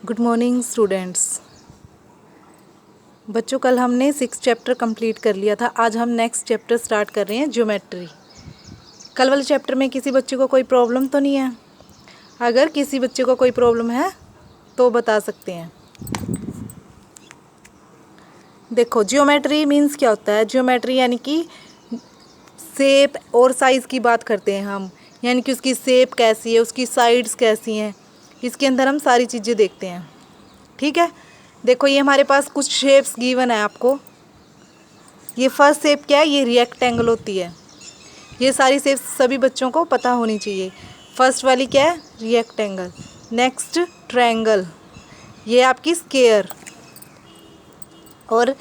Good morning students. बच्चों, कल हमने 6 चैप्टर कंप्लीट कर लिया था। आज हम नेक्स्ट चैप्टर स्टार्ट कर रहे हैं, ज्योमेट्री। कल वाले चैप्टर में किसी बच्चे को कोई प्रॉब्लम तो नहीं है? अगर किसी बच्चे को कोई प्रॉब्लम है तो बता सकते हैं। देखो, ज्योमेट्री मीन्स क्या होता है? ज्योमेट्री यानी कि शेप और साइज़ की बात करते हैं हम, यानी कि उसकी शेप कैसी है, उसकी साइड्स कैसी हैं, इसके अंदर हम सारी चीज़ें देखते हैं। ठीक है, देखो ये हमारे पास कुछ शेप्स गिवन है आपको। ये फर्स्ट शेप क्या है? ये रेक्टेंगल होती है। ये सारी शेप्स सभी बच्चों को पता होनी चाहिए। फर्स्ट वाली क्या है? रेक्टेंगल। नेक्स्ट ट्रायंगल, ये आपकी स्क्वायर, और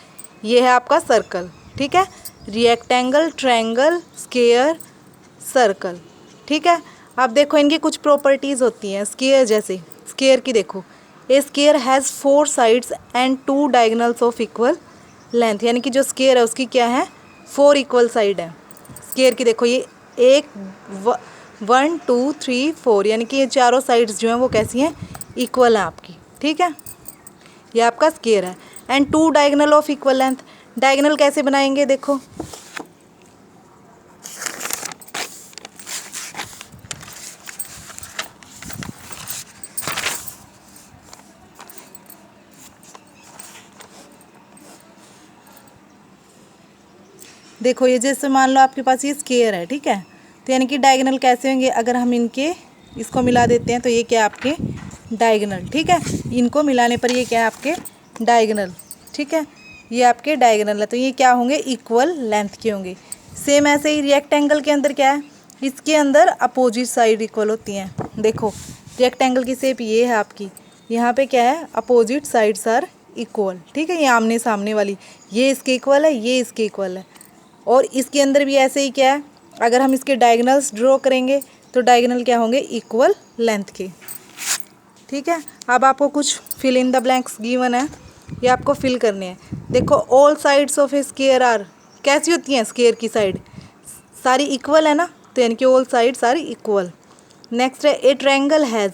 ये है आपका सर्कल। ठीक है, रेक्टेंगल, ट्रायंगल, स्क्वायर, सर्कल। ठीक है, अब देखो इनकी कुछ प्रॉपर्टीज़ होती हैं स्क्वायर जैसे। स्क्वायर की देखो, a square has 4 sides and 2 diagonals of equal length, यानी कि जो स्क्वायर है उसकी क्या है? 4 इक्वल साइड है। स्क्वायर की देखो, ये 1 2 3 4, यानी कि ये चारों साइड्स जो हैं वो कैसी हैं? इक्वल हैं आपकी। ठीक है, ये आपका स्क्वायर है। And 2 diagonal of equal length, diagonal कैसे बनाएंगे? देखो, देखो ये जैसे मान लो आपके पास ये स्क्वायर है। ठीक है, तो यानी कि डायगोनल कैसे होंगे? अगर हम इसको मिला देते हैं तो ये क्या है? आपके डायगोनल। ठीक है, इनको मिलाने पर ये क्या है? आपके डायगोनल। ठीक है, ये आपके डायगोनल है, तो ये क्या होंगे? इक्वल लेंथ के होंगे। सेम ऐसे ही रेक्टेंगल के अंदर क्या है? इसके अंदर अपोजिट साइड इक्वल होती हैं। देखो, रेक्टेंगल की शेप ये है आपकी, यहाँ पे क्या है? Opposite sides are equal. ठीक है, ये आमने सामने वाली, ये इसके इक्वल है, ये इसके इक्वल है। और इसके अंदर भी ऐसे ही क्या है? अगर हम इसके डायगोनल्स ड्रॉ करेंगे तो डायगोनल क्या होंगे? इक्वल लेंथ के। ठीक है, अब आपको कुछ fill in the blanks given है, ये आपको फिल करने हैं। देखो, all sides of a square are, कैसी होती हैं स्क्वायर की साइड? सारी इक्वल है ना, तो यानी कि all sides are equal. Next है a triangle has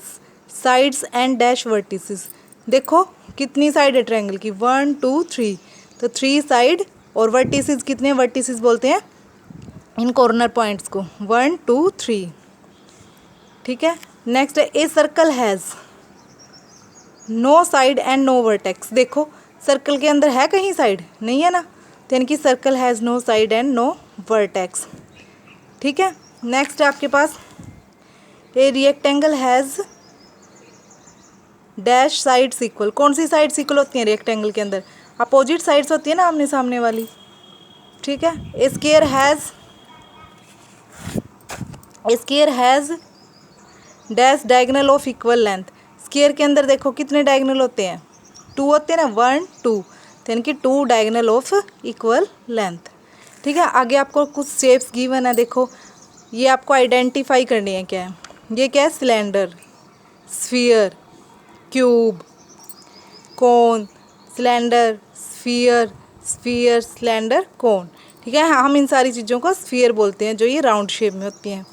sides and dash vertices. देखो कितनी साइड है ट्रायंगल की? 1 2 3, तो 3 साइड, और वर्टिसेस कितने? वर्टिसेस बोलते हैं इन कॉर्नर पॉइंट्स को, 1 2 3। ठीक है, नेक्स्ट है a circle has no side and no vertex. देखो, सर्कल के अंदर है कहीं साइड? नहीं है ना, तो यानी कि circle has no side and no vertex. ठीक है, नेक्स्ट है आपके पास a rectangle has dash sides equal. कौन सी साइड्स इक्वल होती हैं रेक्टेंगल के अंदर? अपोजिट साइड्स होती है ना, आमने सामने वाली। ठीक है, a square has dash diagonal of equal length. Square के अंदर देखो कितने डायगोनल होते हैं? 2 होते हैं ना, 1 2, तो यानी कि 2 डायगोनल ऑफ इक्वल लेंथ। ठीक है, आगे आपको कुछ शेप्स गिवन है। देखो, ये आपको आइडेंटिफाई करनी है क्या है? ये क्या है? सिलेंडर, स्फीयर, क्यूब, कोन, सिलेंडर, स्फीयर, स्फीयर, सिलेंडर, कोन। ठीक है, हम इन सारी चीज़ों को स्फीयर बोलते हैं, जो ये राउंड शेप में होती हैं।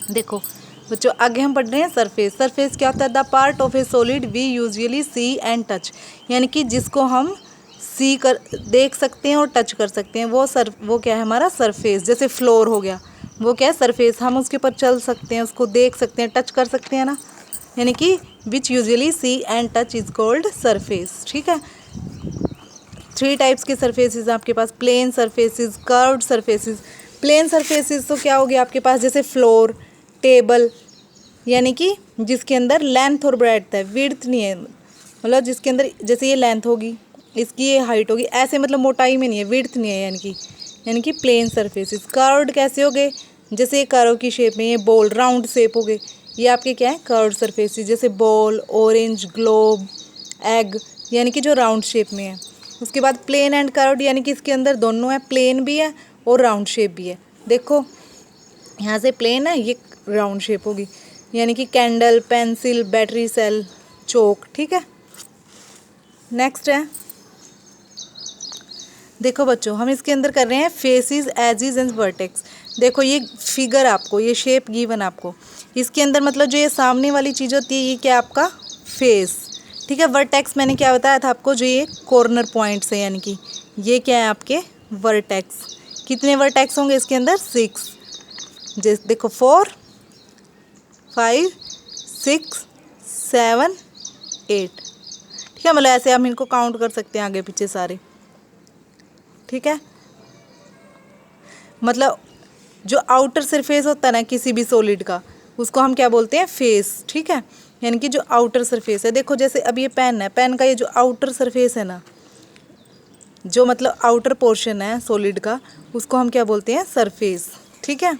देखो बच्चों, आगे हम पढ़ रहे हैं सरफेस। सरफेस क्या होता है? The part of a solid we usually see and touch, यानी कि जिसको हम देख सकते हैं और टच कर सकते हैं, वो क्या है? हमारा सरफेस। जैसे फ्लोर हो गया, वो क्या है? सरफेस। हम उसके ऊपर चल सकते हैं, उसको देख सकते हैं, टच कर सकते हैं ना, यानी कि which usually see and touch is called surface. ठीक है, 3 टाइप्स के सरफेसेस आपके पास, plane surfaces, curved surfaces. Plane surfaces तो क्या हो गया आपके पास? जैसे फ्लोर, टेबल, यानी कि जिसके अंदर लेंथ और ब्रेड्थ है, विड्थ नहीं है। मतलब जिसके अंदर जैसे ये लेंथ होगी, इसकी ये हाइट होगी, ऐसे मतलब मोटाई में नहीं है, विड्थ नहीं है, यानी कि प्लेन सरफेसेस। कर्व्ड कैसे हो गए? जैसे ये कर्व की शेप में, ये बॉल राउंड शेप हो गए, ये आपके क्या है? Curved surfaces. जैसे बॉल, ऑरेंज, ग्लोब, एग, यानी कि जो राउंड शेप में है। उसके बाद प्लेन एंड कर्व्ड, यानी कि इसके अंदर दोनों है, प्लेन भी है और राउंड शेप भी है। देखो यहाँ से प्लेन है, ये राउंड शेप होगी, यानी कि कैंडल, पेंसिल, बैटरी सेल, चौक। ठीक है, नेक्स्ट है देखो बच्चों, हम इसके अंदर कर रहे हैं फेसिस, एजिस एंड वर्टेक्स। देखो ये फिगर आपको, ये शेप गिवन आपको, इसके अंदर मतलब जो ये सामने वाली चीज़ होती है ये क्या आपका फेस, ठीक है। वर्टेक्स मैंने क्या बताया था आपको, जो ये कॉर्नर पॉइंट्स है, यानी कि ये क्या है आपके वर्टेक्स। कितने वर्टेक्स होंगे इसके अंदर? 6। जैसे देखो 4 5 6 7 8, ठीक है। मतलब ऐसे हम इनको काउंट कर सकते हैं आगे पीछे सारे, ठीक है। मतलब जो आउटर सरफेस होता है ना किसी भी सॉलिड का, उसको हम क्या बोलते हैं? फेस, ठीक है। यानी कि जो आउटर सरफेस है, देखो जैसे अब ये पेन है, पेन का ये जो आउटर सरफेस है ना, जो मतलब आउटर पोर्शन है सॉलिड का, उसको हम क्या बोलते हैं? सरफेस, ठीक है।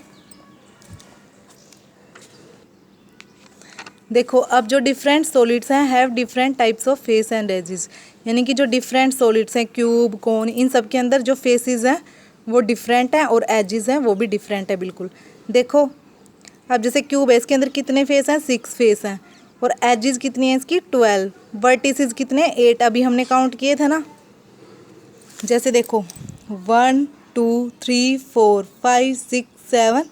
देखो अब जो डिफरेंट सॉलिड्स हैं have different types of face and edges, यानी कि जो डिफरेंट सॉलिड्स हैं, क्यूब, कोन, इन सब के अंदर जो फेसेस हैं वो डिफरेंट हैं और एजेस हैं वो भी डिफरेंट है बिल्कुल। देखो अब जैसे क्यूब है, इसके अंदर कितने फेस हैं? 6 फेस हैं। और एजेस कितनी है इसकी? 12। वर्टिसेस कितने? 8। अभी हमने काउंट किए थे ना, जैसे देखो 1 2 3 4 5 6 7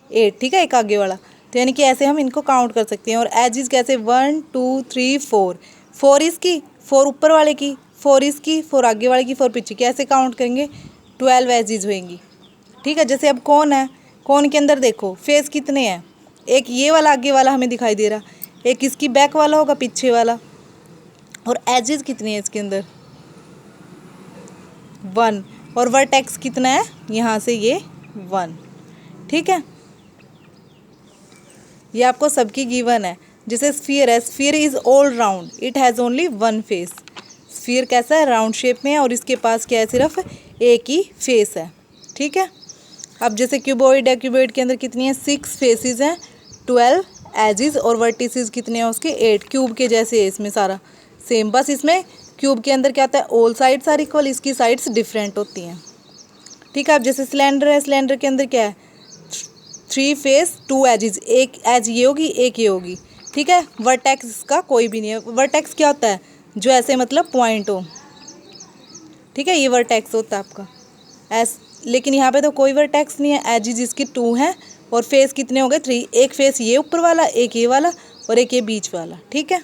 8, ठीक है, एक आगे वाला। तो यानी कि ऐसे हम इनको काउंट कर सकते हैं। और एजिस कैसे? 1 2 3 4, 4 इसकी, 4 ऊपर वाले की, 4 इसकी, 4 आगे वाले की, 4 पीछे की, ऐसे काउंट करेंगे 12 एजिस होंगी, ठीक है। जैसे अब कौन है, कौन के अंदर देखो फेस कितने हैं? एक ये वाला आगे वाला हमें दिखाई दे रहा, एक इसकी बैक वाला होगा, पीछे वाला। और एजिस कितनी है इसके अंदर? 1। और वर्टेक्स कितना है यहाँ से? ये 1, ठीक है। ये आपको सबकी गिवन है। जैसे स्फीयर है, sphere is all round, it has only 1 face. Sphere कैसा है? राउंड शेप में है और इसके पास क्या है? सिर्फ एक ही फेस है, ठीक है। अब जैसे क्यूबॉइड है, क्यूबॉइड के अंदर कितनी है? 6 फेसेस हैं, 12 एजिस, और वर्टिसेस कितने हैं उसके? 8। क्यूब के जैसे है इसमें सारा सेम, बस इसमें क्यूब के अंदर क्या होता है? ऑल साइड्स आर इक्वल, इसकी साइड्स डिफरेंट होती हैं, ठीक है। अब जैसे सिलेंडर है, सिलेंडर के अंदर क्या है? 3 फेस 2 एजिस, एक एज ये होगी, एक ये होगी, ठीक है। वर्टेक्स का कोई भी नहीं है। वर्टेक्स क्या होता है? जो ऐसे मतलब पॉइंट हो, ठीक है, ये वर्टेक्स होता है आपका लेकिन यहाँ पे तो कोई वर्टेक्स नहीं है। एजिस इसकी 2 हैं और फेस कितने हो गए? 3। एक फेस ये ऊपर वाला, एक ये वाला और एक ये बीच वाला, ठीक है।